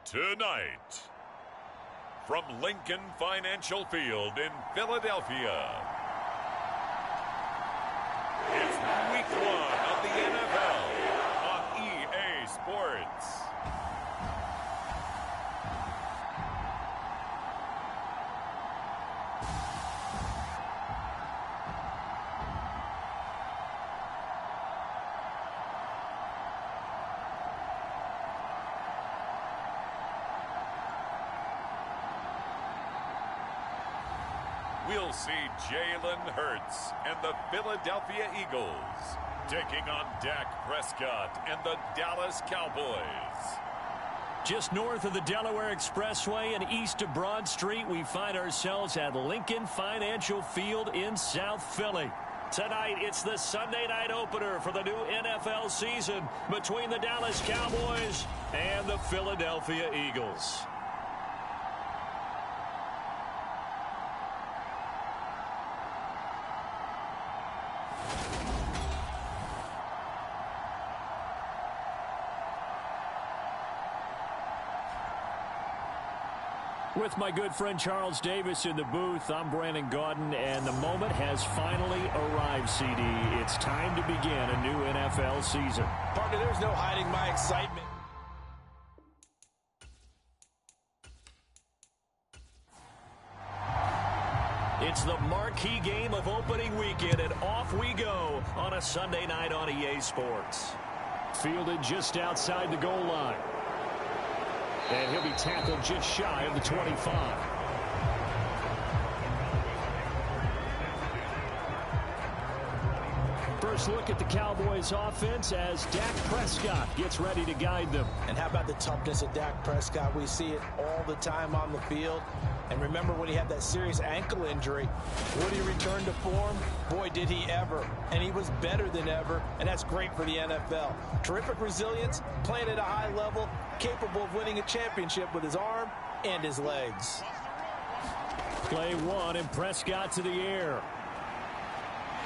Tonight, from Lincoln Financial Field in Philadelphia, it's Week 1 of the NFL on EA Sports. We'll see Jalen Hurts and the Philadelphia Eagles taking on Dak Prescott and the Dallas Cowboys. Just north of the Delaware Expressway and east of Broad Street, we find ourselves at Lincoln Financial Field in South Philly. Tonight, it's the Sunday night opener for the new NFL season between the Dallas Cowboys and the Philadelphia Eagles. With my good friend Charles Davis in the booth, I'm Brandon Gaudin, and the moment has finally arrived, CD. It's time to begin a new NFL season. Partner, there's no hiding my excitement. It's the marquee game of opening weekend, and off we go on a Sunday night on EA Sports. Fielded just outside the goal line. And he'll be tackled just shy of the 25. First look at the Cowboys offense as Dak Prescott gets ready to guide them. And how about the toughness of Dak Prescott? We see it all the time on the field. And remember when he had that serious ankle injury, would he return to form? Boy, did he ever. And he was better than ever, and that's great for the NFL. Terrific resilience, playing at a high level, capable of winning a championship with his arm and his legs. Play one, and Prescott to the air.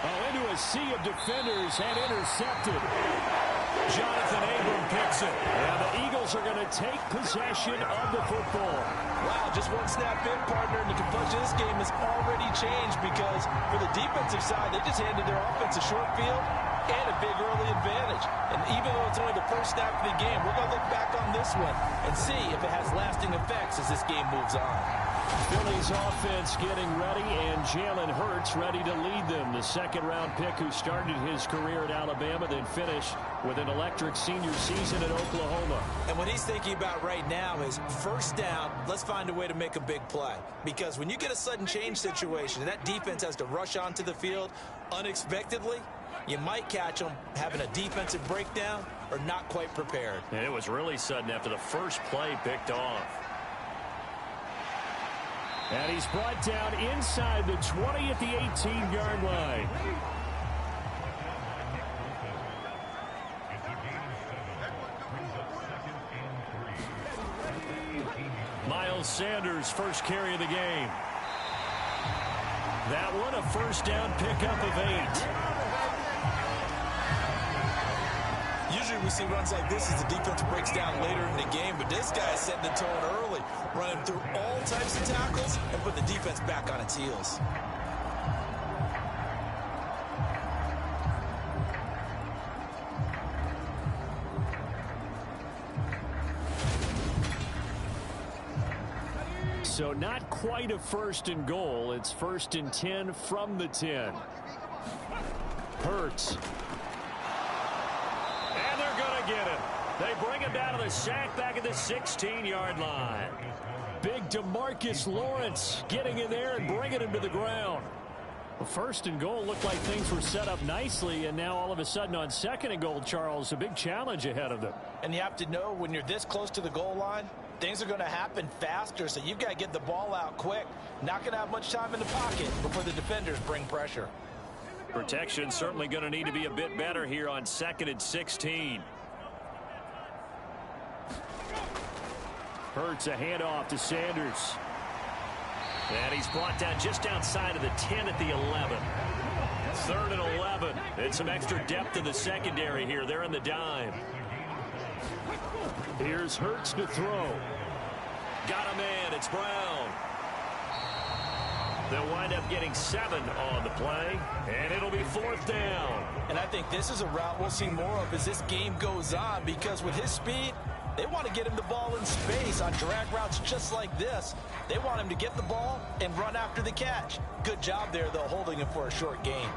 Oh, into a sea of defenders and intercepted. Jonathan Abram picks it. And the Eagles are going to take possession of the football. Wow, just one snap in, partner, and the complexion of this game has already changed because for the defensive side, they just handed their offense a short field and a big early advantage. And even though it's only the first snap of the game, we're going to look back on this one and see if it has lasting effects as this game moves on. Philly's offense getting ready, and Jalen Hurts ready to lead them. The second-round pick who started his career at Alabama, then finished with an electric senior season at Oklahoma. And what he's thinking about right now is first down, let's find a way to make a big play. Because when you get a sudden change situation and that defense has to rush onto the field unexpectedly, you might catch them having a defensive breakdown or not quite prepared. And it was really sudden after the first play picked off. And he's brought down inside the 20 at the 18-yard line. Miles Sanders, first carry of the game. That one, a first down pickup of 8. Usually we see runs like this as the defense breaks down later in the game, but this guy is setting the tone early, running through all types of tackles and put the defense back on its heels. So not quite a first and goal. It's first and 10 from the 10. Hurts. And they're going to get him. They bring him down to the sack back at the 16-yard line. Big DeMarcus Lawrence getting in there and bringing him to the ground. Well, first and goal looked like things were set up nicely, and now all of a sudden on second and goal, Charles, a big challenge ahead of them. And you have to know when you're this close to the goal line, things are going to happen faster, so you've got to get the ball out quick. Not going to have much time in the pocket before the defenders bring pressure. Protection certainly going to need to be a bit better here on second and 16. Hurts a handoff to Sanders. And he's brought down just outside of the 10 at the 11. Third and 11. And some extra depth in the secondary here. They're in the dime. Here's Hurts to throw. got a man. It's Brown. They'll wind up getting 7 on the play, and it'll be 4th down. And I think this is a route we'll see more of as this game goes on, because with his speed, they want to get him the ball in space on drag routes just like this. They want him to get the ball and run after the catch. Good job there, though, holding him for a short gain.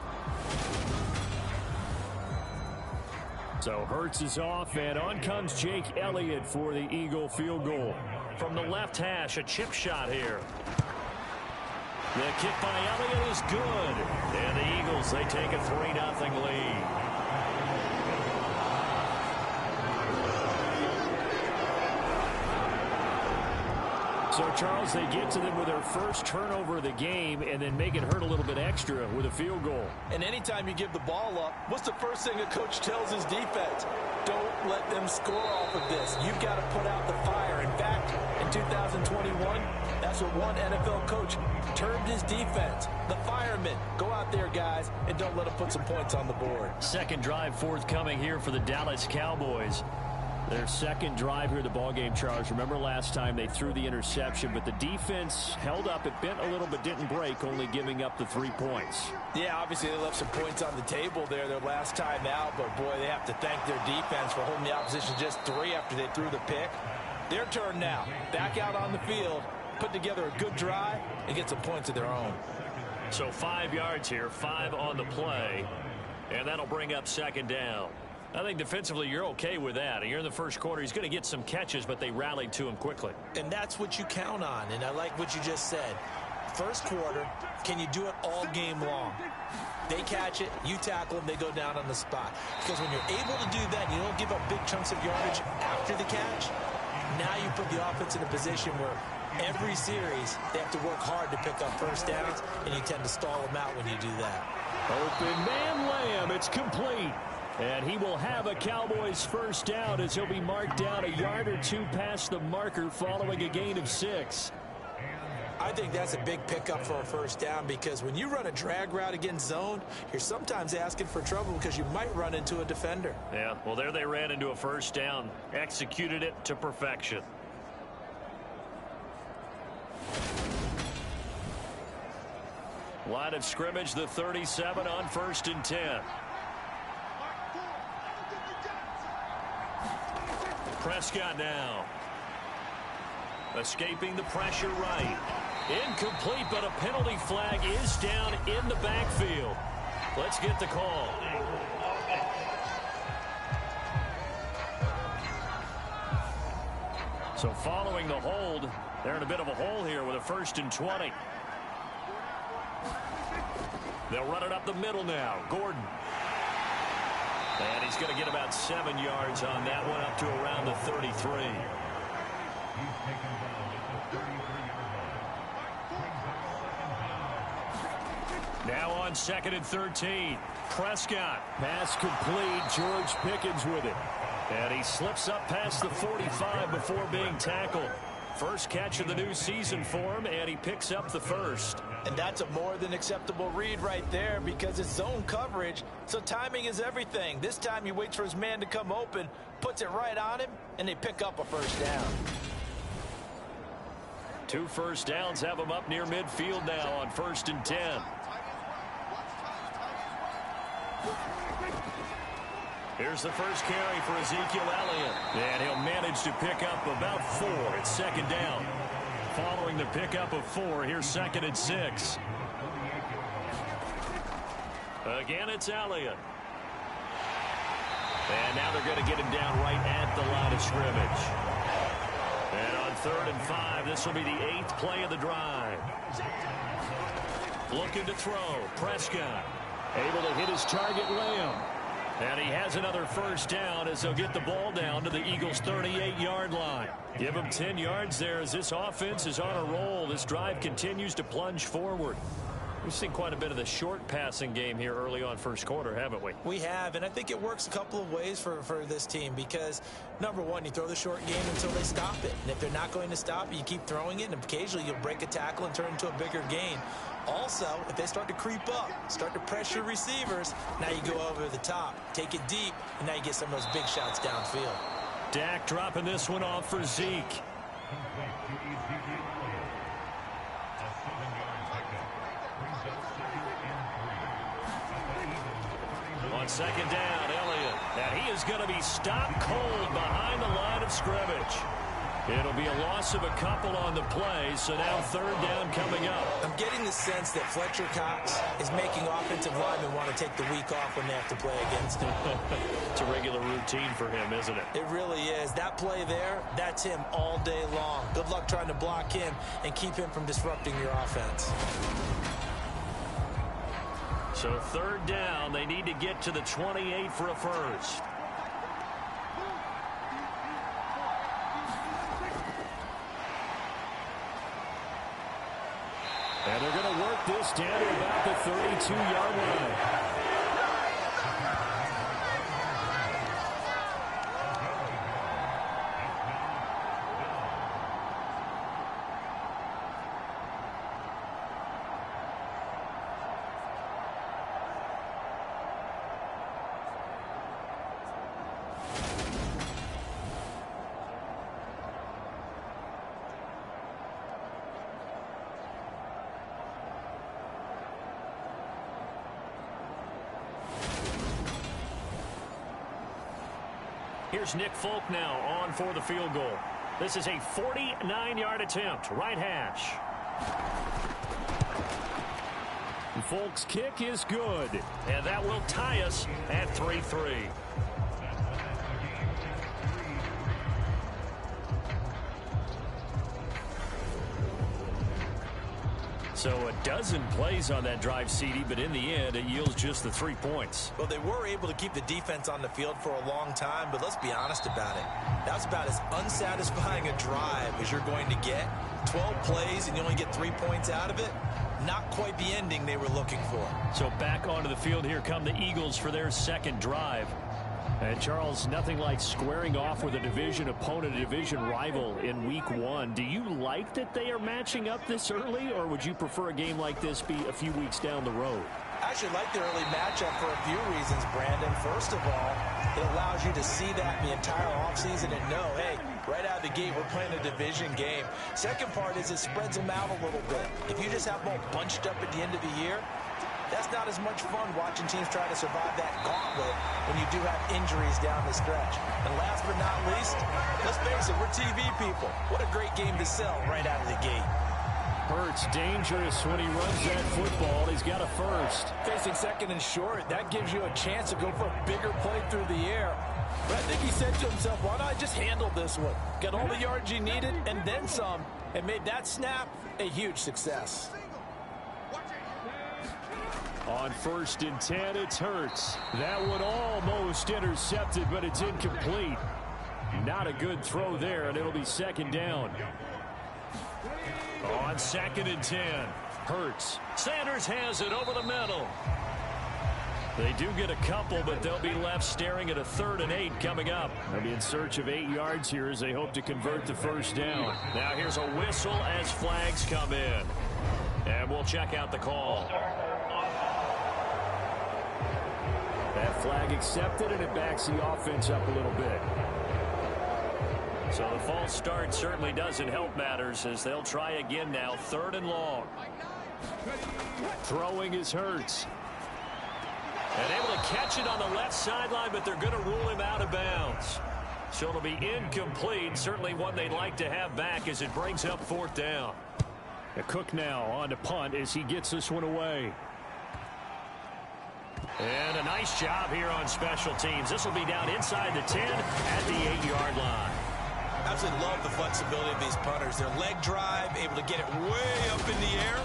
So Hurts is off, and on comes Jake Elliott for the Eagle field goal. From the left hash, a chip shot here. The kick by Elliott is good. And the Eagles, they take a 3-0 lead. So, Charles, they get to them with their first turnover of the game and then make it hurt a little bit extra with a field goal. And anytime you give the ball up, what's the first thing a coach tells his defense? Don't let them score off of this. You've got to put out the fire. In fact, in 2021, that's what one NFL coach termed his defense. The firemen. Go out there, guys, and don't let them put some points on the board. Second drive forthcoming here for the Dallas Cowboys. Their second drive here of the ballgame, Charles. Remember last time they threw the interception, but the defense held up. It bent a little but didn't break, only giving up the 3 points. Yeah, obviously they left some points on the table there their last time out, but boy, they have to thank their defense for holding the opposition just 3 after they threw the pick. Their turn now. Back out on the field, put together a good drive, and get some points of their own. So 5 yards here, 5 on the play, and that'll bring up second down. I think defensively you're okay with that. And you're in the first quarter. He's going to get some catches, but they rallied to him quickly. And that's what you count on, and I like what you just said. First quarter, can you do it all game long? They catch it, you tackle them, they go down on the spot. Because when you're able to do that, you don't give up big chunks of yardage after the catch, now you put the offense in a position where every series they have to work hard to pick up first downs, and you tend to stall them out when you do that. Open man Lamb, it's complete. And he will have a Cowboys first down as he'll be marked down a yard or 2 past the marker following a gain of 6. I think that's a big pickup for a first down, because when you run a drag route against zone, you're sometimes asking for trouble because you might run into a defender. Yeah, well, there they ran into a first down, executed it to perfection. Line of scrimmage, the 37 on 1st and 10. Prescott now. Escaping the pressure right. Incomplete, but a penalty flag is down in the backfield. Let's get the call. So following the hold, they're in a bit of a hole here with a 1st and 20. They'll run it up the middle now. Gordon. And he's going to get about 7 yards on that one, up to around the 33. Now on 2nd and 13. Prescott. Pass complete. George Pickens with it. And he slips up past the 45 before being tackled. First catch of the new season for him, and he picks up the first. And that's a more than acceptable read right there, because it's zone coverage, so timing is everything. This time he waits for his man to come open, puts it right on him, and they pick up a first down. 2 first downs have him up near midfield now on 1st and 10. Here's the first carry for Ezekiel Elliott. And he'll manage to pick up about 4 at 2nd down. Following the pickup of 4, here's 2nd and 6. Again, it's Elliott. And now they're going to get him down right at the line of scrimmage. And on 3rd and 5, this will be the 8th play of the drive. Looking to throw. Prescott able to hit his target, Lamb. And he has another first down as they'll get the ball down to the Eagles' 38-yard line. Give him 10 yards there as this offense is on a roll. This drive continues to plunge forward. We've seen quite a bit of the short passing game here early on first quarter, haven't we? We have, and I think it works a couple of ways for this team, because, number one, you throw the short game until they stop it. And if they're not going to stop it, you keep throwing it, and occasionally you'll break a tackle and turn it into a bigger gain. Also, if they start to creep up, start to pressure receivers, now you go over the top, take it deep, and now you get some of those big shots downfield. Dak dropping this one off for Zeke. On second down, Elliott. And he is going to be stopped cold behind the line of scrimmage. It'll be a loss of a couple on the play, so now third down coming up. I'm getting the sense that Fletcher Cox is making offensive linemen want to take the week off when they have to play against him. It's a regular routine for him, isn't it? It really is. That play there, that's him all day long. Good luck trying to block him and keep him from disrupting your offense. So third down, they need to get to the 28 for a first. And they're going to work this down to about the 32-yard line. Here's Nick Folk now on for the field goal. This is a 49-yard attempt, right hash. And Folk's kick is good, and that will tie us at 3-3. So a dozen plays on that drive, CD, but in the end, it yields just the 3 points. Well, they were able to keep the defense on the field for a long time, but let's be honest about it. That's about as unsatisfying a drive as you're going to get. 12 plays and you only get 3 points out of it. Not quite the ending they were looking for. So back onto the field here come the Eagles for their second drive. And, Charles, nothing like squaring off with a division opponent, a division rival in week one. Do you like that they are matching up this early, or would you prefer a game like this be a few weeks down the road? I actually like the early matchup for a few reasons, Brandon. First of all, it allows you to see that in the entire offseason and know, hey, right out of the gate, we're playing a division game. Second part is it spreads them out a little bit. If you just have them all bunched up at the end of the year, that's not as much fun watching teams try to survive that gauntlet when you do have injuries down the stretch. And last but not least, let's face it, we're TV people. What a great game to sell right out of the gate. Hurts dangerous when he runs that football. He's got a first. Facing second and short, that gives you a chance to go for a bigger play through the air. But I think he said to himself, why not just handle this one? Got all the yards you needed and then some, and made that snap a huge success. On 1st and 10, it's Hurts. That one almost intercepted, but it's incomplete. Not a good throw there, and it'll be second down. On 2nd and 10, Hurts. Sanders has it over the middle. They do get a couple, but they'll be left staring at a 3rd and 8 coming up. They'll be in search of 8 yards here as they hope to convert the first down. Now here's a whistle as flags come in. And we'll check out the call. That flag accepted, and it backs the offense up a little bit. So the false start certainly doesn't help matters as they'll try again now, 3rd and long. Throwing is Hurts. And able to catch it on the left sideline, but they're going to rule him out of bounds. So it'll be incomplete, certainly one they'd like to have back as it brings up 4th down. Cook now on to punt as he gets this one away. And a nice job here on special teams. This will be down inside the 10 at the 8-yard line. Absolutely love the flexibility of these punters. Their leg drive, able to get it way up in the air,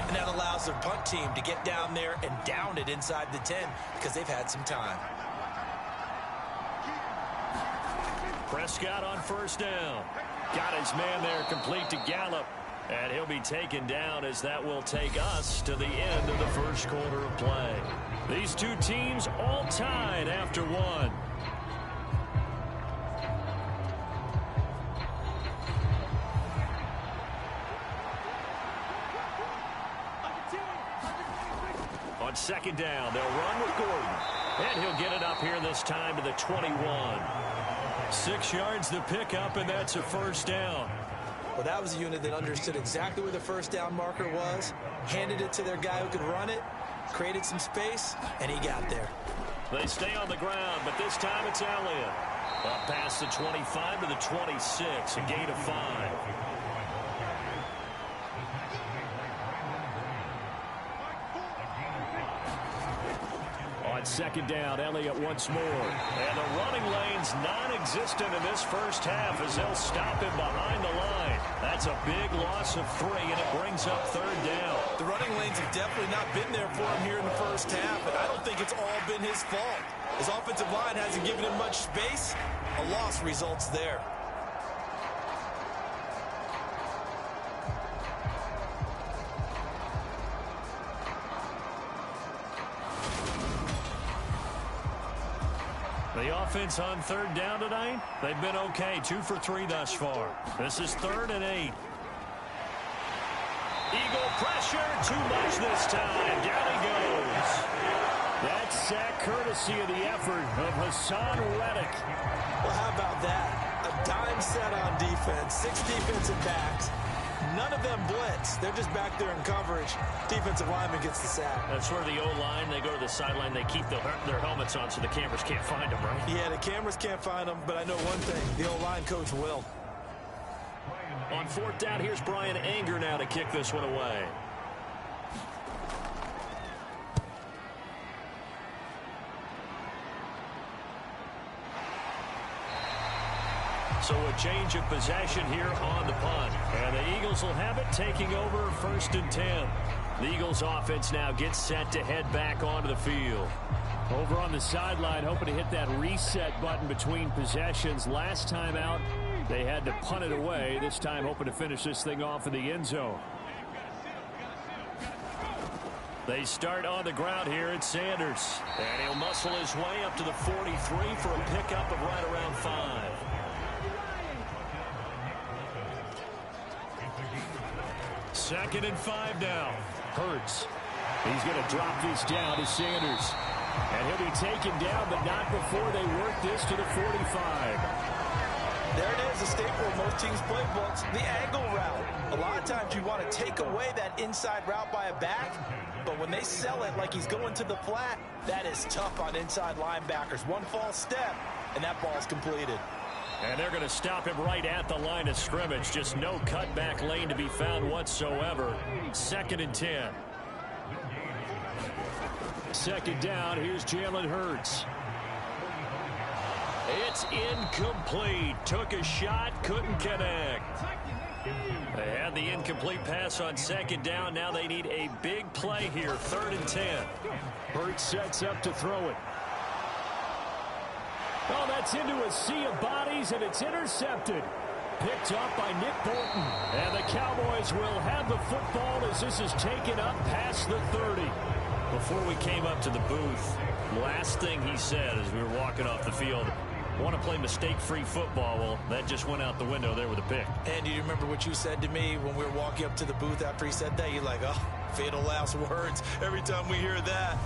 and that allows their punt team to get down there and down it inside the 10 because they've had some time. Prescott on 1st down. Got his man there complete to Gallup. And he'll be taken down as that will take us to the end of the first quarter of play. These two teams all tied after one. On 2nd down, they'll run with Gordon. And he'll get it up here this time to the 21. 6 yards to pick up, and that's a first down. Well, that was a unit that understood exactly where the first down marker was, handed it to their guy who could run it, created some space, and he got there. They stay on the ground, but this time it's Elliott. Up past the 25 to the 26, a gain of 5. On second down, Elliott once more. And the running lane's non-existent in this first half as they'll stop him behind the line. That's a big loss of 3, and it brings up third down. The running lanes have definitely not been there for him here in the first half, and I don't think it's all been his fault. His offensive line hasn't given him much space. A loss results there. The offense on third down tonight, they've been okay. 2 for 3 thus far. This is 3rd and 8. Eagle pressure, too much this time. Down he goes. That sack courtesy of the effort of Hassan Reddick. Well, how about that? A dime set on defense, 6 defensive backs. None of them blitz. They're just back there in coverage. Defensive lineman gets the sack. That's where the O-line, they go to the sideline, they keep their helmets on so the cameras can't find them, right? Yeah, the cameras can't find them, but I know one thing. The O-line coach will. On 4th down, here's Brian Anger now to kick this one away. So a change of possession here on the punt. And the Eagles will have it, taking over 1st and 10. The Eagles offense now gets set to head back onto the field. Over on the sideline, hoping to hit that reset button between possessions. Last time out, they had to punt it away. This time hoping to finish this thing off in the end zone. They start on the ground here at Sanders. And he'll muscle his way up to the 43 for a pickup of right around 5. Second and 5 now. Hurts. He's going to drop this down to Sanders. And he'll be taken down, but not before they work this to the 45. There it is, a staple of most teams' playbooks, the angle route. A lot of times you want to take away that inside route by a back, but when they sell it like he's going to the flat, that is tough on inside linebackers. One false step, and that ball's completed. And they're going to stop him right at the line of scrimmage. Just no cutback lane to be found whatsoever. 2nd and 10. Second down, here's Jalen Hurts. It's incomplete. Took a shot, couldn't connect. They had the incomplete pass on second down. Now they need a big play here. 3rd and 10. Hurts sets up to throw it. Oh, that's into a sea of bodies, and it's intercepted. Picked up by Nick Bolton. And the Cowboys will have the football as this is taken up past the 30. Before we came up to the booth, last thing he said as we were walking off the field, want to play mistake-free football. Well, that just went out the window there with a pick. And do you remember what you said to me when we were walking up to the booth after he said that? You're like, oh, fatal last words. Every time we hear that,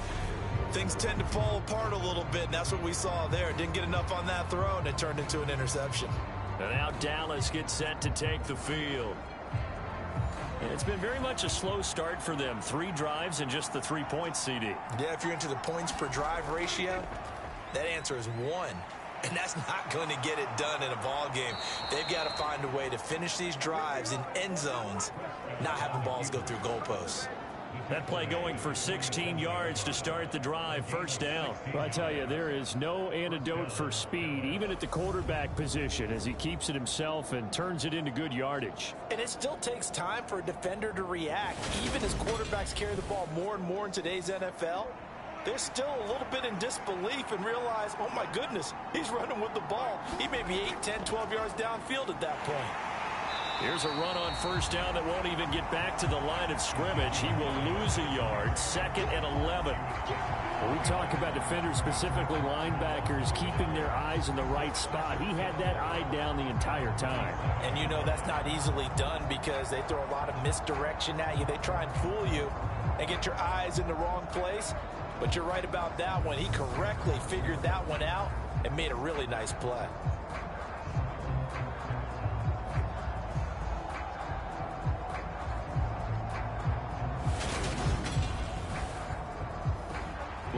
things tend to fall apart a little bit, and that's what we saw there. Didn't get enough on that throw, and it turned into an interception. And now Dallas gets set to take the field. And it's been very much a slow start for them. 3 drives and just the 3 points, CD. Yeah, if you're into the points per drive ratio, that answer is 1. And that's not going to get it done in a ball game. They've got to find a way to finish these drives in end zones, not having balls go through goalposts. That play going for 16 yards to start the drive. 1st down. Well, I tell you, there is no antidote for speed, even at the quarterback position, as he keeps it himself and turns it into good yardage. And it still takes time for a defender to react. Even as quarterbacks carry the ball more and more in today's NFL, they're still a little bit in disbelief and realize, oh my goodness, he's running with the ball. He may be 8, 10, 12 yards downfield at that point. Here's a run on 1st down that won't even get back to the line of scrimmage. He will lose a yard. 2nd and 11. When we talk about defenders, specifically linebackers, keeping their eyes in the right spot. He had that eye down the entire time. And you know that's not easily done because they throw a lot of misdirection at you. They try and fool you and get your eyes in the wrong place. But you're right about that one. He correctly figured that one out and made a really nice play.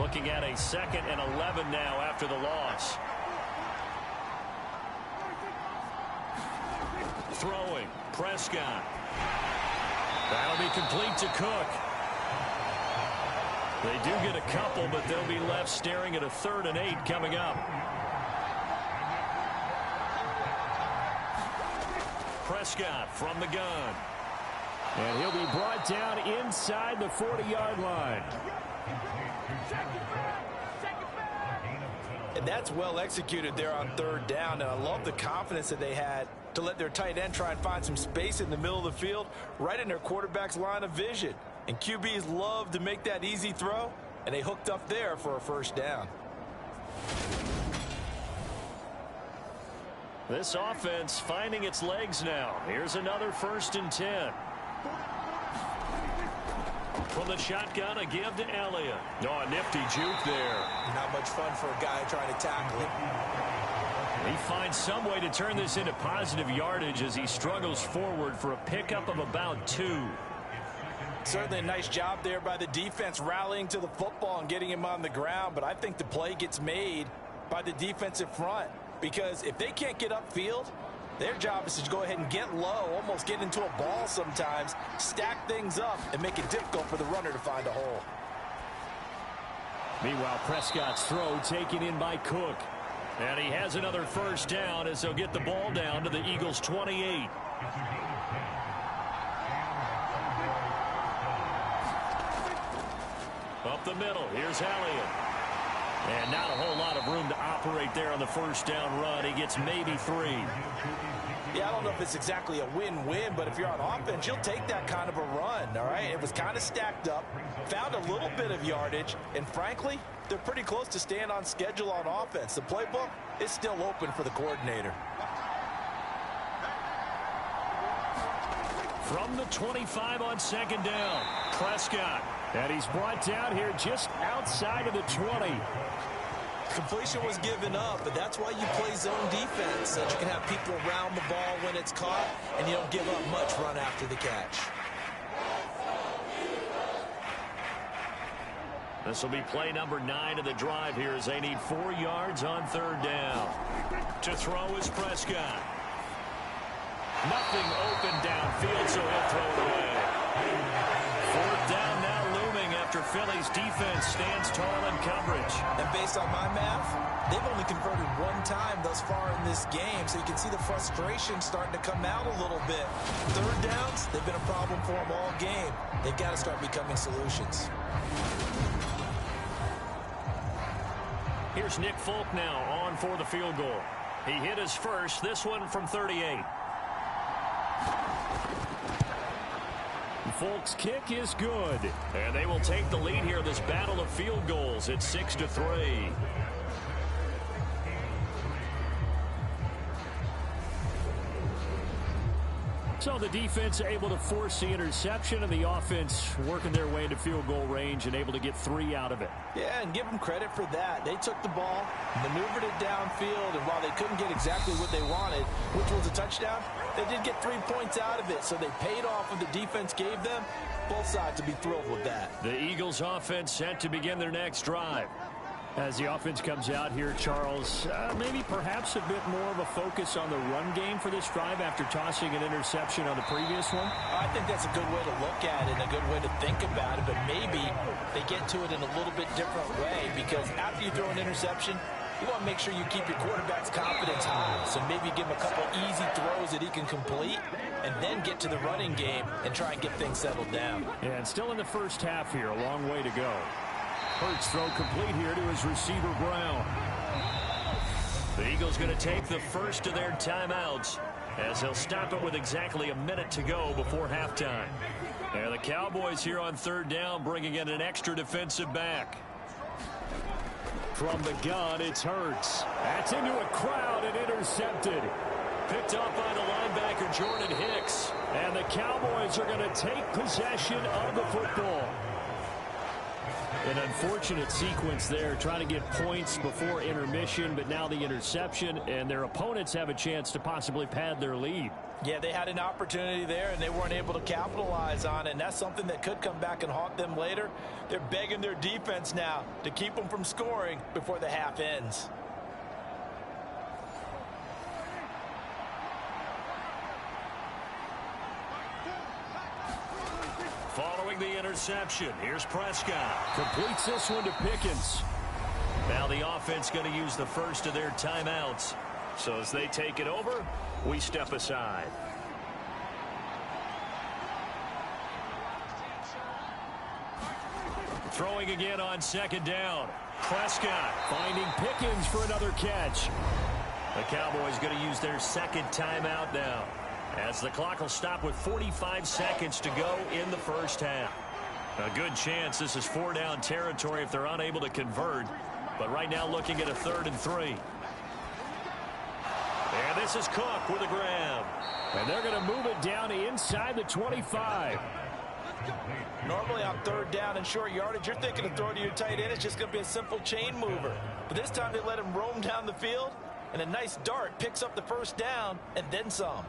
Looking at a 2nd and 11 now after the loss. Throwing, Prescott. That'll be complete to Cook. They do get a couple, but they'll be left staring at a 3rd and 8 coming up. Prescott from the gun. And he'll be brought down inside the 40-yard line. And that's well executed there on 3rd down. And I love the confidence that they had to let their tight end try and find some space in the middle of the field, right in their quarterback's line of vision. And QBs love to make that easy throw, and they hooked up there for a 1st down. This offense finding its legs now. Here's another 1st and 10. From the shotgun, a give to Elliott. Oh, a nifty juke there. Not much fun for a guy trying to tackle it. He finds some way to turn this into positive yardage as he struggles forward for a pickup of about 2. Certainly a nice job there by the defense rallying to the football and getting him on the ground, but I think the play gets made by the defensive front, because if they can't get upfield, their job is to go ahead and get low, almost get into a ball sometimes, stack things up, and make it difficult for the runner to find a hole. Meanwhile, Prescott's throw taken in by Cook. And he has another 1st down as they'll get the ball down to the Eagles' 28. Up the middle, here's Elliott. And not a whole lot of room to operate there on the 1st down run. He gets maybe 3. Yeah, I don't know if it's exactly a win-win, but if you're on offense, you'll take that kind of a run, all right? It was kind of stacked up, found a little bit of yardage, and frankly, they're pretty close to staying on schedule on offense. The playbook is still open for the coordinator. From the 25 on 2nd down, Prescott. And he's brought down here just outside of the 20. Completion was given up, but that's why you play zone defense, so that you can have people around the ball when it's caught, and you don't give up much run after the catch. This will be play number 9 of the drive here as they need 4 yards on 3rd down. To throw is Prescott. Nothing open downfield, so he'll throw it away. 4th down now looming after Philly's defense stands tall in coverage. And based on my math, they've only converted 1 time thus far in this game, so you can see the frustration starting to come out a little bit. 3rd downs, they've been a problem for them all game. They've got to start becoming solutions. Here's Nick Folk now on for the field goal. He hit his first, this one from 38. Folk's kick is good. And they will take the lead here, this battle of field goals. It's 6-3. So the defense able to force the interception, and the offense working their way into field goal range and able to get 3 out of it. Yeah, and give them credit for that. They took the ball, maneuvered it downfield, and while they couldn't get exactly what they wanted, which was a touchdown, they did get 3 points out of it, so they paid off what the defense gave them. Both sides to be thrilled with that. The Eagles offense set to begin their next drive. As the offense comes out here, Charles, maybe perhaps a bit more of a focus on the run game for this drive after tossing an interception on the previous one? I think that's a good way to look at it and a good way to think about it, but maybe they get to it in a little bit different way, because after you throw an interception, you want to make sure you keep your quarterback's confidence high. So maybe give him a couple easy throws that he can complete and then get to the running game and try and get things settled down. Yeah, and still in the first half here, a long way to go. Hurts throw complete here to his receiver, Brown. The Eagles going to take the first of their timeouts as they'll stop it with exactly a minute to go before halftime. And the Cowboys here on 3rd down bringing in an extra defensive back. From the gun, it's Hurts. That's into a crowd and intercepted. Picked up by the linebacker, Jordan Hicks. And the Cowboys are going to take possession of the football. An unfortunate sequence there, trying to get points before intermission, but now the interception, and their opponents have a chance to possibly pad their lead. Yeah, they had an opportunity there, and they weren't able to capitalize on it, and that's something that could come back and haunt them later. They're begging their defense now to keep them from scoring before the half ends. Following the interception, here's Prescott. Completes this one to Pickens. Now the offense going to use the first of their timeouts. So as they take it over, we step aside. Throwing again on second down. Prescott finding Pickens for another catch. The Cowboys going to use their second timeout now, as the clock will stop with 45 seconds to go in the first half. A good chance this is 4-down territory if they're unable to convert. But right now looking at a 3rd and 3. And this is Cook with a grab. And they're going to move it down inside the 25. Normally on 3rd down and short yardage, you're thinking of throwing to your tight end. It's just going to be a simple chain mover. But this time they let him roam down the field, and a nice dart picks up the first down and then some.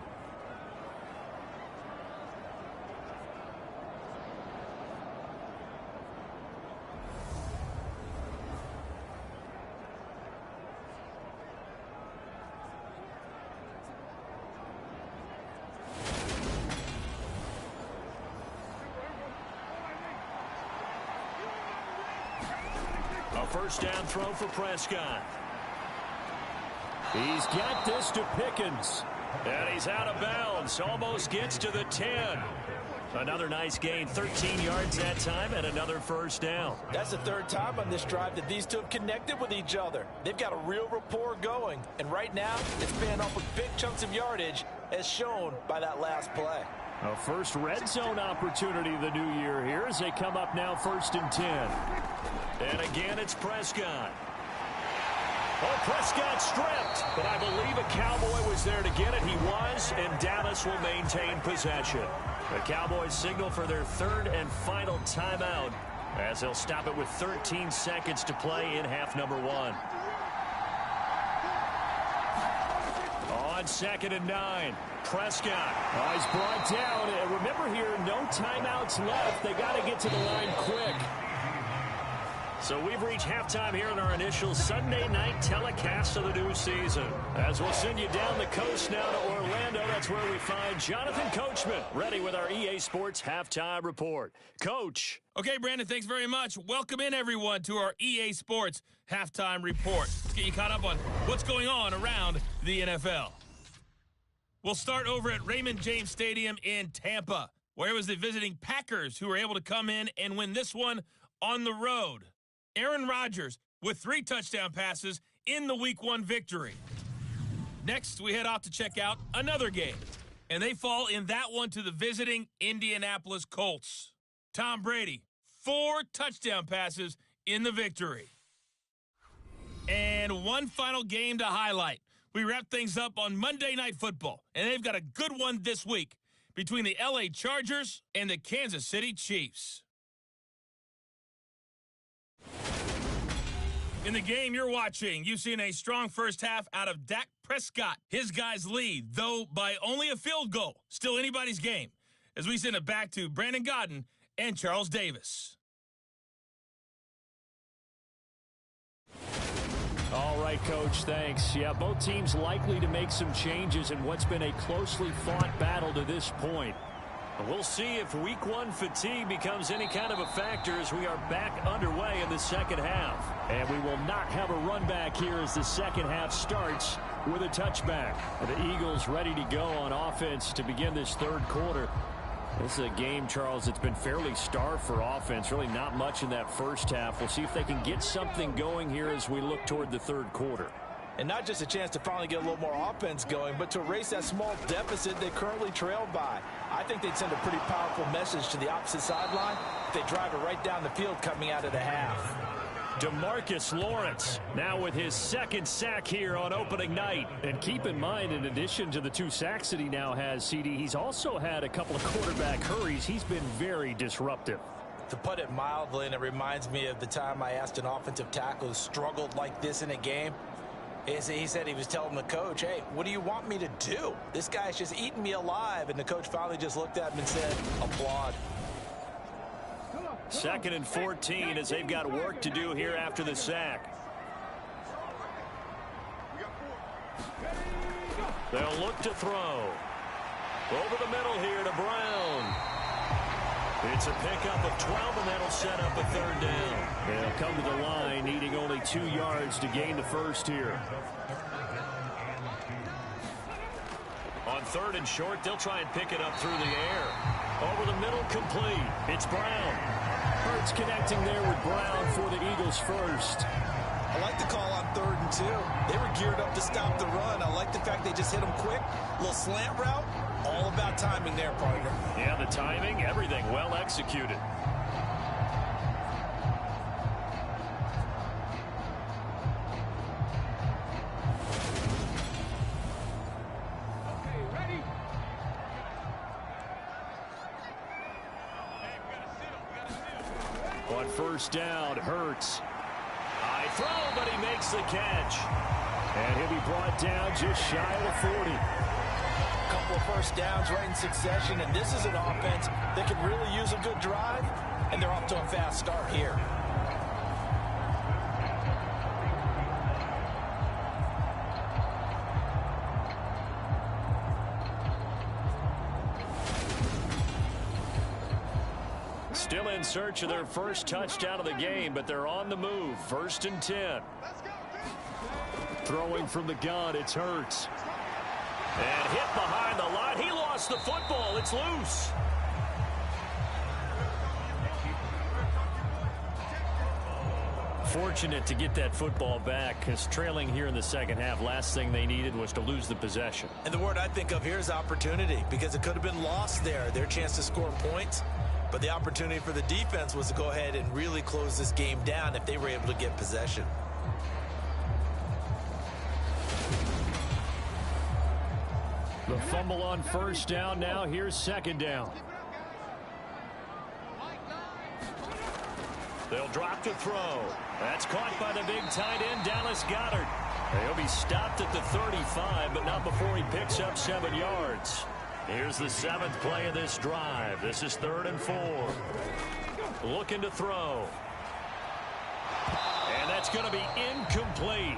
First down throw for Prescott. He's got this to Pickens. And he's out of bounds. Almost gets to the 10. Another nice gain. 13 yards that time and another first down. That's the 3rd time on this drive that these two have connected with each other. They've got a real rapport going. And right now, it's paying off with big chunks of yardage, as shown by that last play. A first red zone opportunity of the new year here as they come up now 1st and 10. And again, it's Prescott. Oh, Prescott stripped. But I believe a Cowboy was there to get it. He was, and Dallas will maintain possession. The Cowboys signal for their 3rd and final timeout, as they'll stop it with 13 seconds to play in half number 1. On 2nd and 9. Prescott. Oh, he's brought down. And remember here, no timeouts left. They got to get to the line quick. So we've reached halftime here in our initial Sunday night telecast of the new season. As we'll send you down the coast now to Orlando, that's where we find Jonathan Coachman, ready with our EA Sports Halftime Report. Coach. Okay, Brandon, thanks very much. Welcome in, everyone, to our EA Sports Halftime Report. Let's get you caught up on what's going on around the NFL. We'll start over at Raymond James Stadium in Tampa, where it was the visiting Packers who were able to come in and win this one on the road. Aaron Rodgers with 3 touchdown passes in the Week 1 victory. Next, we head off to check out another game, and they fall in that one to the visiting Indianapolis Colts. Tom Brady, 4 touchdown passes in the victory. And one final game to highlight. We wrap things up on Monday Night Football, and they've got a good one this week between the LA Chargers and the Kansas City Chiefs. In the game you're watching, you've seen a strong first half out of Dak Prescott. His guys lead, though by only a field goal. Still anybody's game, as we send it back to Brandon Godden and Charles Davis. All right, Coach, thanks. Yeah, both teams likely to make some changes in what's been a closely fought battle to this point. We'll see if Week 1 fatigue becomes any kind of a factor as we are back underway in the second half. And we will not have a run back here as the second half starts with a touchback. And the Eagles ready to go on offense to begin this 3rd quarter. This is a game, Charles, that's been fairly starved for offense. Really not much in that first half. We'll see if they can get something going here as we look toward the 3rd quarter. And not just a chance to finally get a little more offense going, but to erase that small deficit they currently trailed by. I think they'd send a pretty powerful message to the opposite sideline if they drive it right down the field coming out of the half. DeMarcus Lawrence now with his 2nd sack here on opening night. And keep in mind, in addition to the 2 sacks that he now has, CD, he's also had a couple of quarterback hurries. He's been very disruptive. To put it mildly, and it reminds me of the time I asked an offensive tackle who struggled like this in a game. He said he was telling the coach, hey, what do you want me to do? This guy's just eating me alive. And the coach finally just looked at him and said, applaud. 2nd and 14 as they've got work to do here after the sack. They'll look to throw. Over the middle here to Brown. It's a pickup of 12, and that'll set up a 3rd down. They'll come to the line, needing only 2 yards to gain the first here. On 3rd and short, they'll try and pick it up through the air. Over the middle, complete. It's Brown. Hurts connecting there with Brown for the Eagles first. I like the call on 3rd and 2. They were geared up to stop the run. I like the fact they just hit them quick. A little slant route. All about timing there, partner. Yeah, the timing, everything well executed. Okay, ready? On 1st down, Hurts. High throw, but he makes the catch. And he'll be brought down just shy of the 40. Couple of 1st downs right in succession, and this is an offense that could really use a good drive, and they're off to a fast start here. Still in search of their first touchdown of the game, but they're on the move. 1st and 10. Throwing from the gun, it's Hurts. And hit behind the line. He lost the football. It's loose. Fortunate to get that football back, because trailing here in the 2nd half, last thing they needed was to lose the possession. And the word I think of here is opportunity, because it could have been lost there. Their chance to score points, but the opportunity for the defense was to go ahead and really close this game down if they were able to get possession. The fumble on 1st down. Now here's 2nd down. They'll drop to throw. That's caught by the big tight end, Dallas Goedert. He'll be stopped at the 35, but not before he picks up 7 yards. Here's the 7th play of this drive. This is 3rd and 4. Looking to throw. And that's going to be incomplete.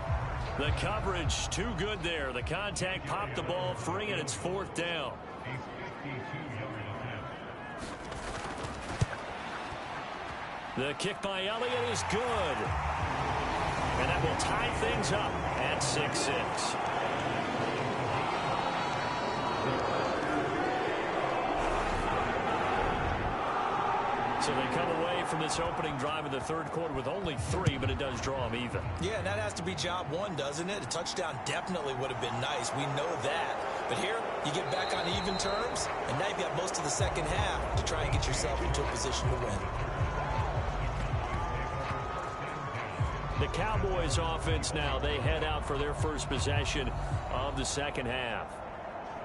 The coverage too good there. The contact popped the ball free, and it's 4th down. The kick by Elliott is good. And that will tie things up at 6-6. So they come away from this opening drive in the 3rd quarter with only 3, but it does draw them even. Yeah, and that has to be job 1, doesn't it? A touchdown definitely would have been nice. We know that. But here, you get back on even terms, and now you've got most of the 2nd half to try and get yourself into a position to win. The Cowboys offense now, they head out for their first possession of the 2nd half.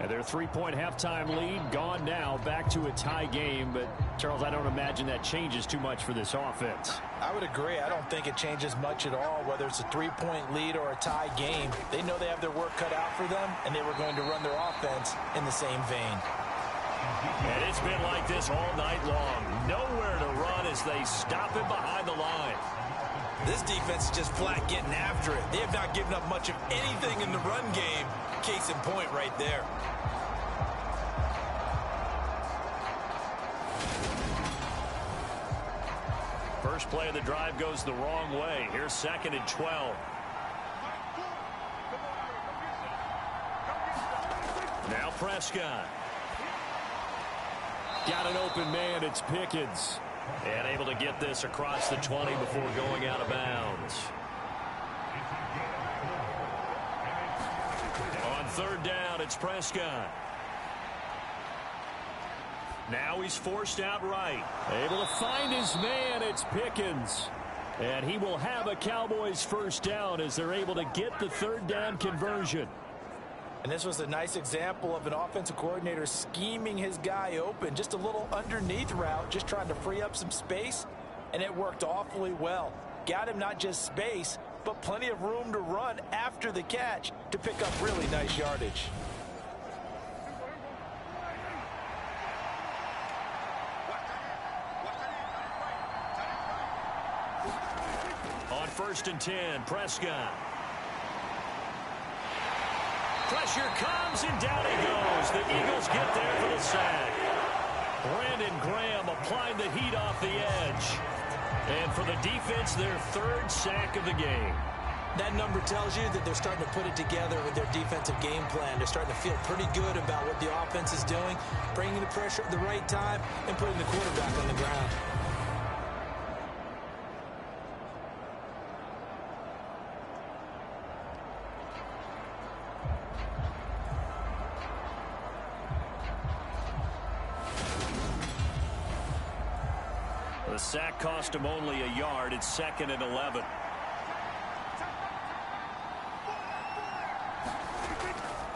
And their 3-point halftime lead gone now, back to a tie game. But, Charles, I don't imagine that changes too much for this offense. I would agree. I don't think it changes much at all, whether it's a 3-point lead or a tie game. They know they have their work cut out for them, and they were going to run their offense in the same vein. And it's been like this all night long. Nowhere to run as they stop him behind the line. This defense is just flat getting after it. They have not given up much of anything in the run game. Case in point right there. First play of the drive goes the wrong way. Here's 2nd and 12. Now Prescott. Got an open man. It's Pickens. And able to get this across the 20 before going out of bounds. On 3rd down, it's Prescott. Now he's forced out right. Able to find his man, it's Pickens. And he will have a Cowboys first down as they're able to get the 3rd down conversion. And this was a nice example of an offensive coordinator scheming his guy open. Just a little underneath route, just trying to free up some space, and it worked awfully well. Got him not just space, but plenty of room to run after the catch to pick up really nice yardage. On 1st and 10, Prescott. Pressure comes, and down he goes. The Eagles get there for the sack. Brandon Graham applying the heat off the edge. And for the defense, their 3rd sack of the game. That number tells you that they're starting to put it together with their defensive game plan. They're starting to feel pretty good about what the offense is doing, bringing the pressure at the right time, and putting the quarterback on the ground. The sack cost him only a yard. It's 2nd and 11.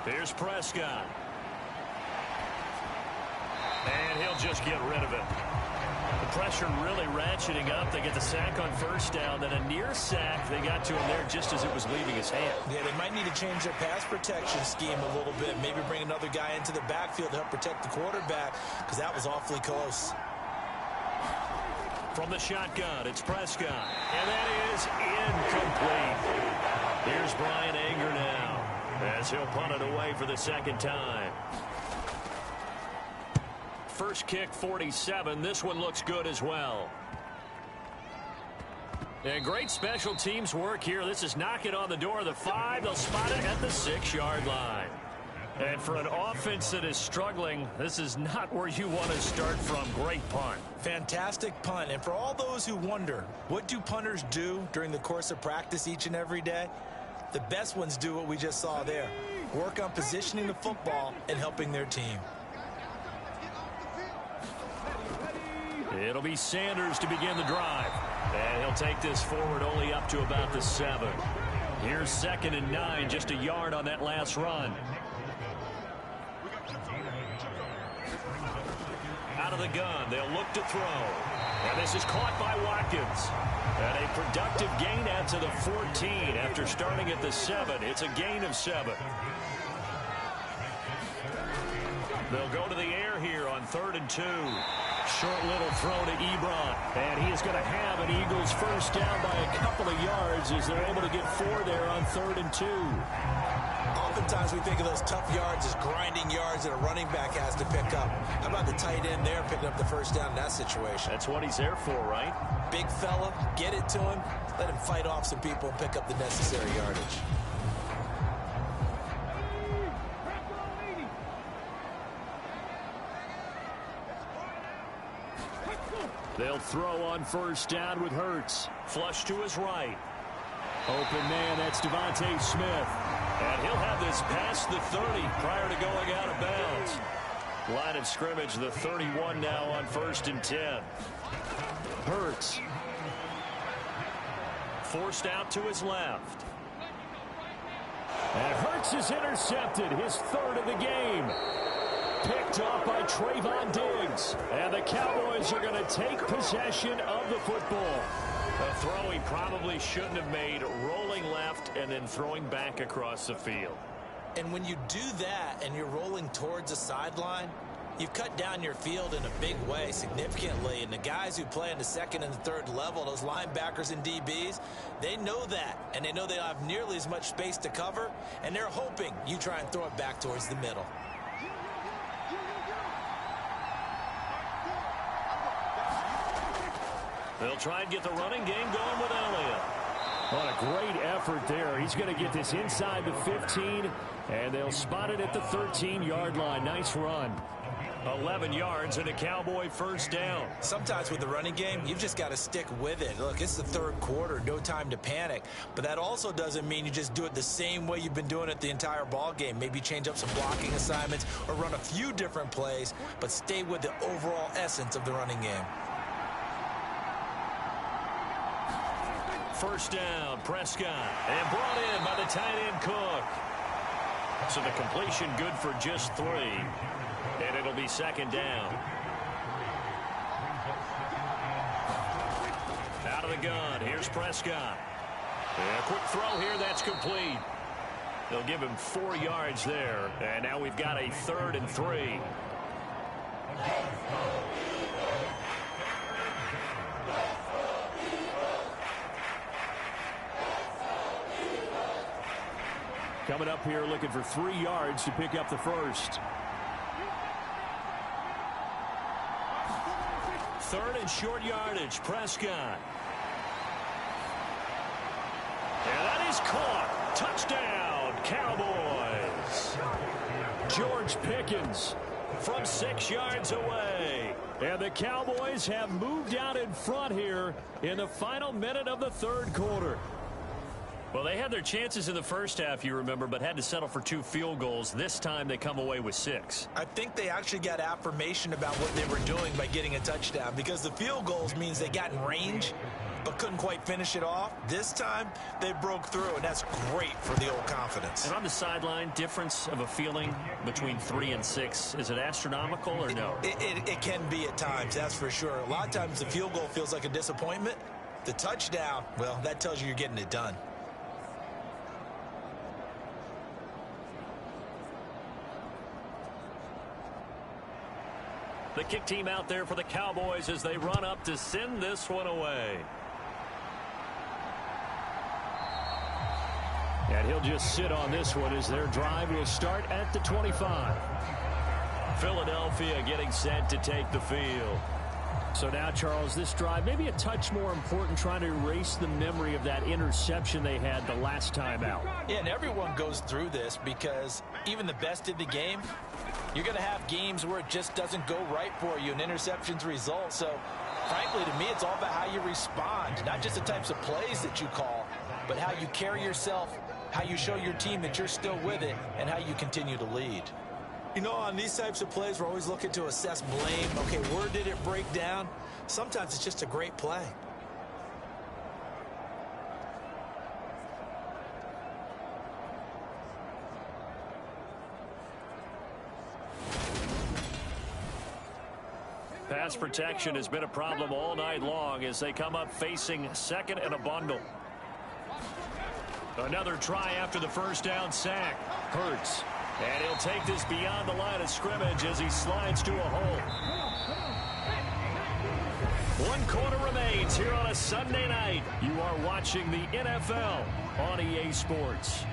Here's Prescott. And he'll just get rid of it. The pressure really ratcheting up. They get the sack on 1st down. Then a near sack. They got to him there just as it was leaving his hand. Yeah, they might need to change their pass protection scheme a little bit. Maybe bring another guy into the backfield to help protect the quarterback, because that was awfully close. From the shotgun, it's Prescott. And that is incomplete. Here's Brian Anger now, as he'll punt it away for the 2nd time. First kick, 47. This one looks good as well. And great special teams work here. This is knocking on the door of the 5. They'll spot it at the 6-yard line. And for an offense that is struggling, this is not where you want to start from. Great punt. Fantastic punt. And for all those who wonder, what do punters do during the course of practice each and every day? The best ones do what we just saw there. Work on positioning the football and helping their team. It'll be Sanders to begin the drive. And he'll take this forward only up to about the 7. Here's 2nd and 9, just a yard on that last run. Out of the gun, they'll look to throw. And this is caught by Watkins. And a productive gain out to the 14 after starting at the 7. It's a gain of 7. They'll go to the air here on 3rd and 2. Short little throw to Ebron. And he is going to have an Eagles 1st down by a couple of yards as they're able to get 4 there on 3rd and 2. Oftentimes we think of those tough yards as grinding yards that a running back has to pick up. How about the tight end there picking up the 1st down in that situation? That's what he's there for, right? Big fella, get it to him, let him fight off some people and pick up the necessary yardage. They'll throw on 1st down with Hurts. Flush to his right. Open man, that's Devontae Smith. And he'll have this past the 30 prior to going out of bounds. Line of scrimmage, the 31 now on 1st and 10. Hurts. Forced out to his left. And Hurts is intercepted, his 3rd of the game. Picked off by Trayvon Diggs. And the Cowboys are going to take possession of the football. A throw he probably shouldn't have made, rolling left and then throwing back across the field. And when you do that and you're rolling towards the sideline, you've cut down your field in a big way significantly. And the guys who play in the 2nd and the 3rd level, those linebackers and DBs, they know that. And they know they don't have nearly as much space to cover. And they're hoping you try and throw it back towards the middle. They'll try and get the running game going with Elliott. What a great effort there. He's going to get this inside the 15, and they'll spot it at the 13-yard line. Nice run. 11 yards and a Cowboy 1st down. Sometimes with the running game, you've just got to stick with it. Look, it's the 3rd quarter, no time to panic. But that also doesn't mean you just do it the same way you've been doing it the entire ball game. Maybe change up some blocking assignments or run a few different plays, but stay with the overall essence of the running game. 1st down, Prescott. And brought in by the tight end Cook. So the completion good for just 3. And it'll be second down. Out of the gun. Here's Prescott. And a quick throw here. That's complete. They'll give him 4 yards there. And now we've got a 3rd and 3. Coming up here looking for 3 yards to pick up the first. 3rd and short yardage. Prescott. And that is caught. Touchdown, Cowboys. George Pickens from 6 yards away. And the Cowboys have moved out in front here in the final minute of the 3rd quarter. Well, they had their chances in the first half, you remember, but had to settle for 2 field goals. This time they come away with 6. I think they actually got affirmation about what they were doing by getting a touchdown, because the field goals means they got in range but couldn't quite finish it off. This time they broke through, and that's great for the old confidence. And on the sideline, difference of a feeling between 3 and 6, is it astronomical or no? It can be at times, that's for sure. A lot of times the field goal feels like a disappointment. The touchdown, well, that tells you you're getting it done. The kick team out there for the Cowboys as they run up to send this one away. And he'll just sit on this one as their drive will start at the 25. Philadelphia getting set to take the field. So now, Charles, this drive maybe a touch more important, trying to erase the memory of that interception they had the last time out. Yeah, and everyone goes through this because even the best in the game, you're going to have games where it just doesn't go right for you and interceptions result. So, frankly, to me, it's all about how you respond, not just the types of plays that you call, but how you carry yourself, how you show your team that you're still with it, and how you continue to lead. You know, on these types of plays, we're always looking to assess blame. Okay, where did it break down? Sometimes it's just a great play. Pass protection has been a problem all night long as they come up facing 2nd and a bundle. Another try after the first down sack. Hurts. And he'll take this beyond the line of scrimmage as he slides to a hole. 1 quarter remains here on a Sunday night. You are watching the NFL on EA Sports.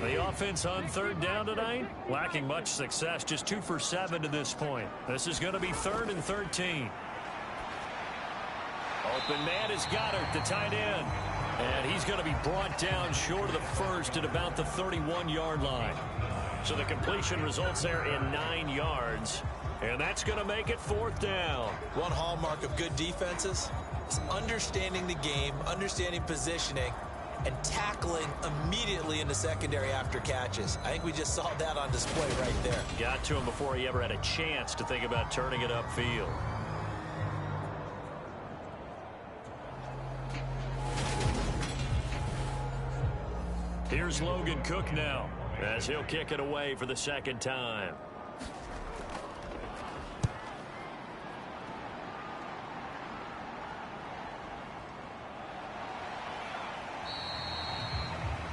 The offense on 3rd down tonight, lacking much success, just 2 for 7 to this point. This is going to be 3rd and 13. Open man is Goddard, the tight end. And he's going to be brought down short of the first at about the 31-yard line. So the completion results there in 9 yards. And that's going to make it 4th down. One hallmark of good defenses is understanding the game, understanding positioning, and tackling immediately in the secondary after catches. I think we just saw that on display right there. Got to him before he ever had a chance to think about turning it upfield. Here's Logan Cook now as he'll kick it away for the 2nd time.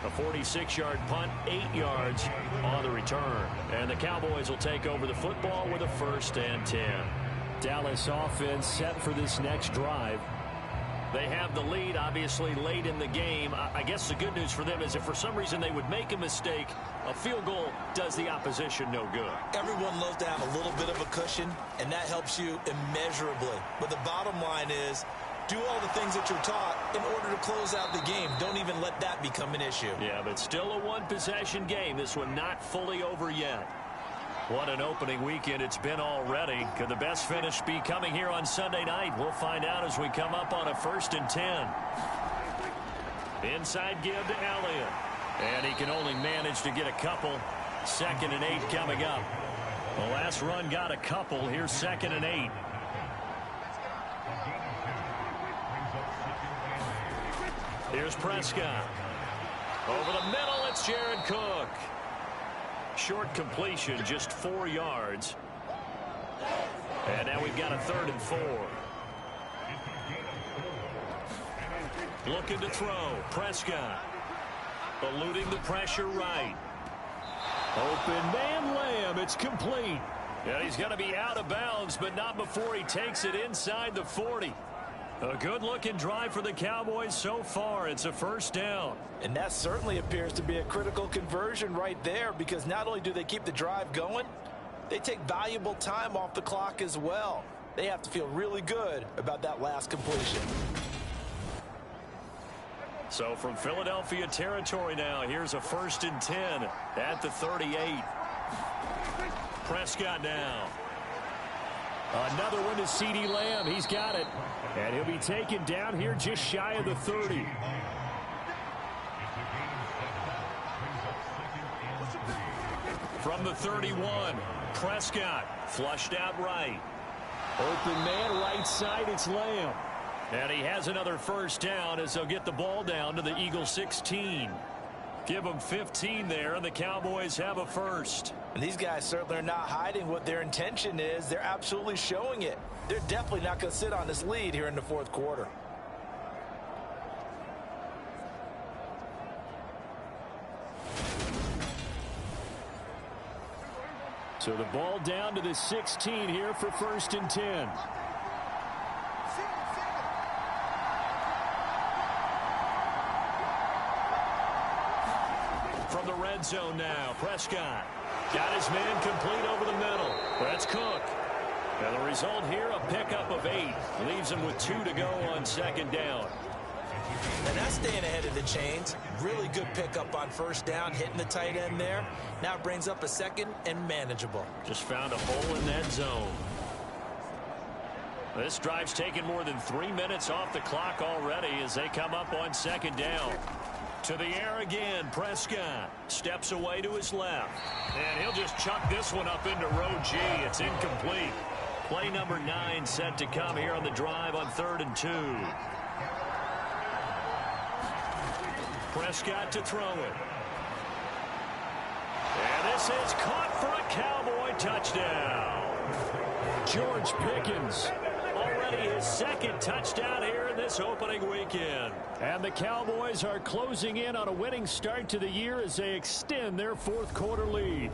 A 46-yard punt, 8 yards on the return. And the Cowboys will take over the football with a 1st and 10. Dallas offense set for this next drive. They have the lead, obviously, late in the game. I guess the good news for them is if for some reason they would make a mistake, a field goal does the opposition no good. Everyone loves to have a little bit of a cushion, and that helps you immeasurably. But the bottom line is, do all the things that you're taught in order to close out the game. Don't even let that become an issue. Yeah, but still a one-possession game. This one not fully over yet. What an opening weekend it's been already. Could the best finish be coming here on Sunday night? We'll find out as we come up on a 1st and 10. Inside give to Elliott. And he can only manage to get a couple. 2nd and 8 coming up. The last run got a couple. Here's 2nd and 8. Here's Prescott. Over the middle, it's Jared Cook. Short completion, just 4 yards. And now we've got a 3rd and 4. Looking to throw. Prescott. Eluding the pressure right. Open man Lamb. It's complete. And he's going to be out of bounds, but not before he takes it inside the 40. A good-looking drive for the Cowboys so far. It's a 1st down. And that certainly appears to be a critical conversion right there, because not only do they keep the drive going, they take valuable time off the clock as well. They have to feel really good about that last completion. So from Philadelphia territory now, here's a 1st and 10 at the 38. Prescott now. Another one to CeeDee Lamb. He's got it. And he'll be taken down here just shy of the 30. From the 31, Prescott flushed out right. Open man right side, it's Lamb. And he has another 1st down as they'll get the ball down to the Eagles 16. Give them 15 there, and the Cowboys have a 1st. And these guys certainly are not hiding what their intention is. They're absolutely showing it. They're definitely not going to sit on this lead here in the 4th quarter. So the ball down to the 16 here for 1st and 10. From the red zone now, Prescott got his man complete over the middle. That's Cook. And the result here, a pickup of 8. Leaves him with 2 to go on 2nd down. And that's staying ahead of the chains. Really good pickup on 1st down, hitting the tight end there. Now it brings up a 2nd and manageable. Just found a hole in that zone. This drive's taken more than 3 minutes off the clock already as they come up on 2nd down. To the air again, Prescott steps away to his left. And he'll just chuck this one up into row G. It's incomplete. Play number 9 set to come here on the drive on 3rd and 2. Prescott to throw it. And this is caught for a Cowboy touchdown. George Pickens. Already his 2nd touchdown here in this opening weekend. And the Cowboys are closing in on a winning start to the year as they extend their 4th quarter lead.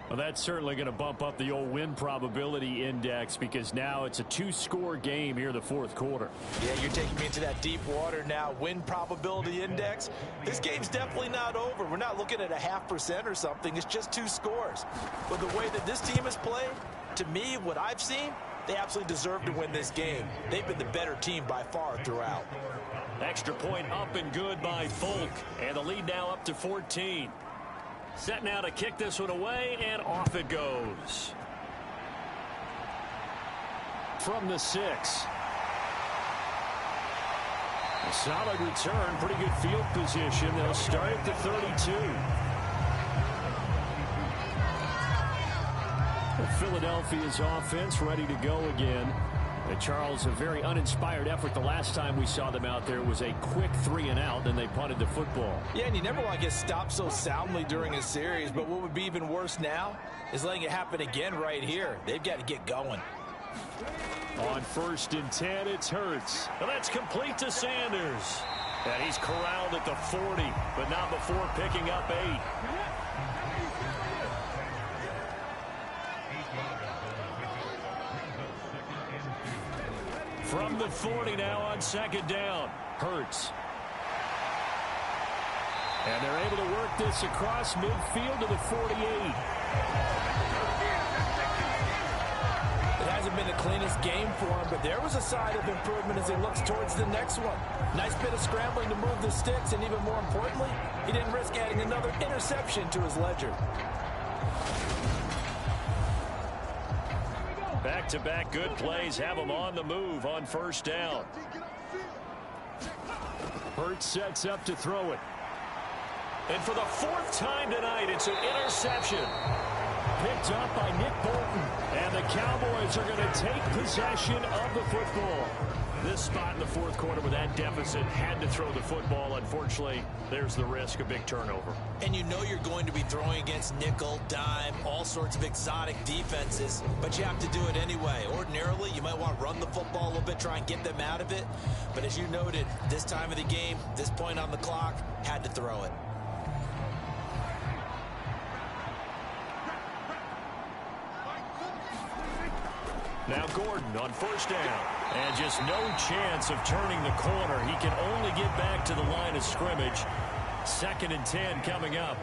Well, that's certainly going to bump up the old win probability index, because now it's a 2-score game here in the 4th quarter. Yeah, you're taking me into that deep water now. Win probability index. This game's definitely not over. We're not looking at a 0.5% or something. It's just 2 scores. But the way that this team has played, to me, what I've seen, they absolutely deserve to win this game. They've been the better team by far throughout. Extra point up and good by Folk. And the lead now up to 14. Set now to kick this one away, and off it goes. From the 6. A solid return, pretty good field position. They'll start at the 32. Philadelphia's offense ready to go again. Charles, a very uninspired effort. The last time we saw them out there was a quick 3-and-out, and they punted the football. Yeah, and you never want to get stopped so soundly during a series, but what would be even worse now is letting it happen again right here. They've got to get going. On 1st and 10, it's Hurts. Well, that's complete to Sanders. And he's corralled at the 40, but not before picking up 8. From the 40 now on 2nd down, Hurts. And they're able to work this across midfield to the 48. It hasn't been the cleanest game for him, but there was a sign of improvement as he looks towards the next one. Nice bit of scrambling to move the sticks, and even more importantly, he didn't risk adding another interception to his ledger. Back-to-back good plays have him on the move on 1st down. Hurts sets up to throw it. And for the 4th time tonight, it's an interception. Picked up by Nick Bolton. And the Cowboys are going to take possession of the football. This spot in the fourth quarter with that deficit, had to throw the football. Unfortunately, there's the risk of big turnover. And you know you're going to be throwing against nickel, dime, all sorts of exotic defenses, but you have to do it anyway. Ordinarily, you might want to run the football a little bit, try and get them out of it. But as you noted, this time of the game, this point on the clock, had to throw it. Now Gordon on first down. And just no chance of turning the corner. He can only get back to the line of scrimmage. 2nd and 10 coming up.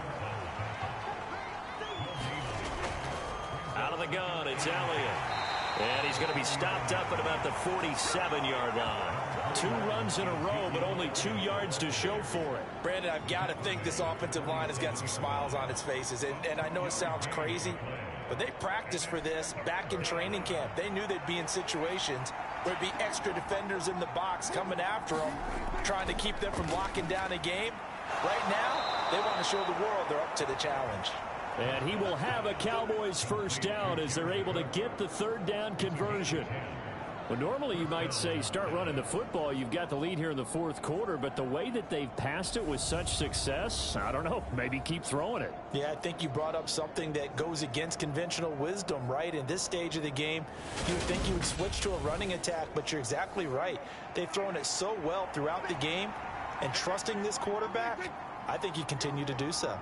Out of the gun, it's Elliott. And he's going to be stopped up at about the 47-yard line. 2 runs in a row, but only 2 yards to show for it. Brandon, I've got to think this offensive line has got some smiles on its faces. And I know it sounds crazy, but they practiced for this back in training camp. They knew they'd be in situations where there'd be extra defenders in the box coming after them, trying to keep them from locking down a game. Right now, they want to show the world they're up to the challenge. And he will have a Cowboys first down as they're able to get the 3rd down conversion. Well, normally you might say start running the football. You've got the lead here in the 4th quarter, but the way that they've passed it with such success, I don't know, maybe keep throwing it. Yeah, I think you brought up something that goes against conventional wisdom, right? In this stage of the game, you would think you would switch to a running attack, but you're exactly right. They've thrown it so well throughout the game, and trusting this quarterback, I think you continue to do so.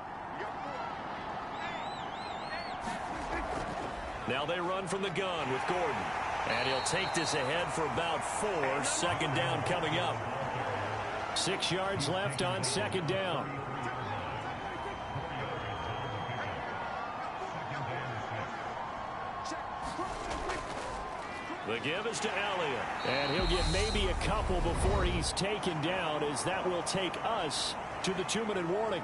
Now they run from the gun with Gordon. And he'll take this ahead for about 4. 2nd down coming up. 6 yards left on 2nd down. The give is to Elliott. And he'll get maybe a couple before he's taken down, as that will take us to the 2-minute warning.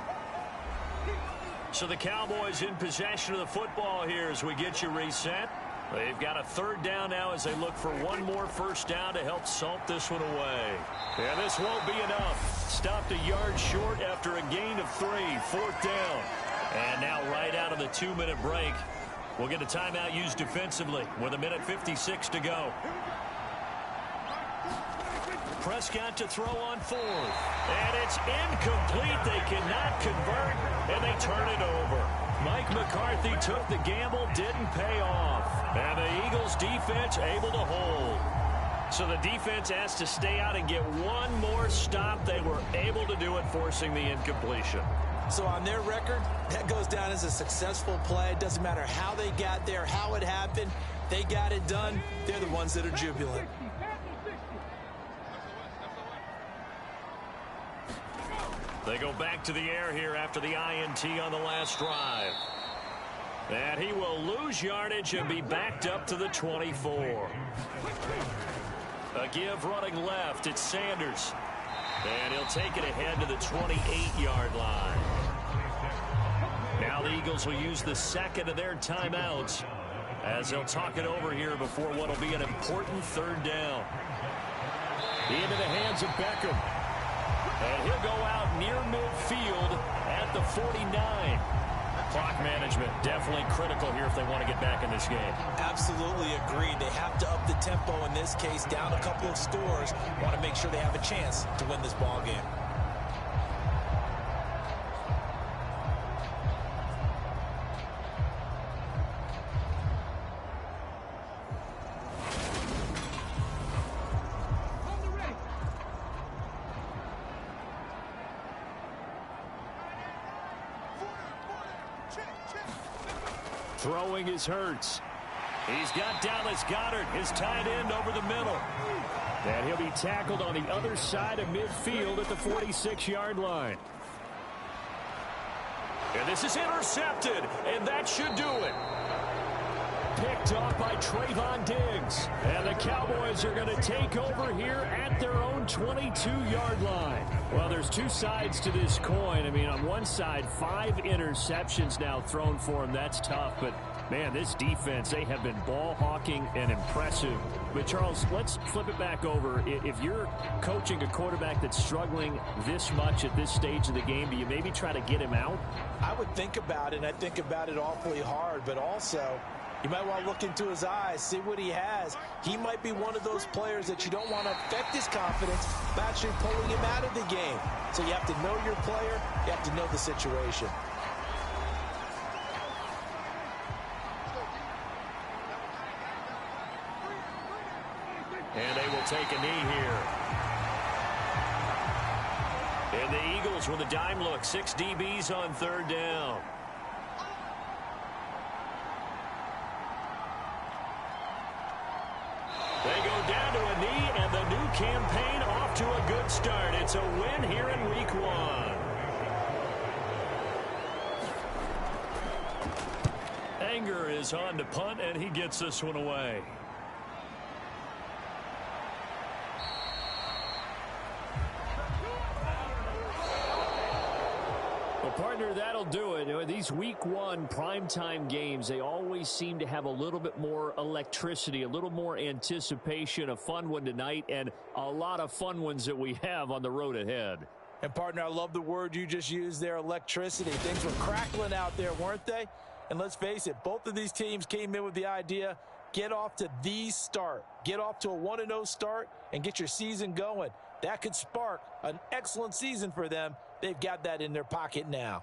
So the Cowboys in possession of the football here as we get you reset. They've got a 3rd down now as they look for one more first down to help salt this one away. Yeah, this won't be enough. Stopped a yard short after a gain of 3. 4th down. And now right out of the 2-minute break, we'll get a timeout used defensively with 1:56 to go. Prescott to throw on 4th. And it's incomplete. They cannot convert, and they turn it over. Mike McCarthy took the gamble, didn't pay off. And the Eagles defense able to hold. So the defense has to stay out and get one more stop. They were able to do it, forcing the incompletion. So on their record, that goes down as a successful play. It doesn't matter how they got there, how it happened. They got it done. They're the ones that are jubilant. They go back to the air here after the INT on the last drive. And he will lose yardage and be backed up to the 24. A give running left. It's Sanders. And he'll take it ahead to the 28-yard line. Now the Eagles will use the 2nd of their timeouts as they'll talk it over here before what will be an important 3rd down. Into the hands of Beckham. And he'll go out near midfield at the 49. Clock management definitely critical here if they want to get back in this game. Absolutely agreed. They have to up the tempo in this case, down a couple of scores. Want to make sure they have a chance to win this ball game. Throwing is Hurts. He's got Dallas Goedert, his tight end, over the middle. And he'll be tackled on the other side of midfield at the 46-yard line. And this is intercepted, and that should do it. Picked off by Trayvon Diggs. And the Cowboys are going to take over here at their own 22-yard line. Well, there's 2 sides to this coin. I mean, on one side, 5 interceptions now thrown for him. That's tough. But, man, this defense, they have been ball hawking and impressive. But, Charles, let's flip it back over. If you're coaching a quarterback that's struggling this much at this stage of the game, do you maybe try to get him out? I would think about it, and I think about it awfully hard. But also, You might want to look into his eyes, see what he has. He might be one of those players that you don't want to affect his confidence by actually pulling him out of the game. So you have to know your player. You have to know the situation. And they will take a knee here. And the Eagles with a dime look. 6 DBs on third down. They go down to a knee, and the new campaign off to a good start. It's a win here in week 1. Anger is on to punt, and he gets this one away. Well, partner, that'll do it. You know, these week 1 primetime games, they always seem to have a little bit more electricity, a little more anticipation. A fun one tonight, and a lot of fun ones that we have on the road ahead. And, partner, I love the word you just used there, electricity. Things were crackling out there, weren't they? And let's face it, both of these teams came in with the idea, get off to the start. Get off to a 1-0 start and get your season going. That could spark an excellent season for them. They've got that in their pocket now.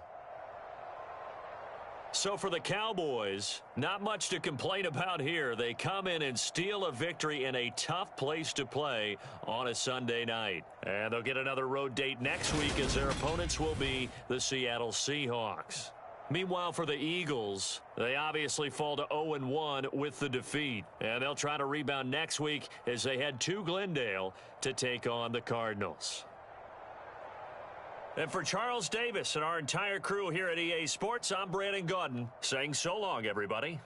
So for the Cowboys, not much to complain about here. They come in and steal a victory in a tough place to play on a Sunday night. And they'll get another road date next week as their opponents will be the Seattle Seahawks. Meanwhile, for the Eagles, they obviously fall to 0-1 with the defeat. And they'll try to rebound next week as they head to Glendale to take on the Cardinals. And for Charles Davis and our entire crew here at EA Sports, I'm Brandon Gaudin saying so long, everybody.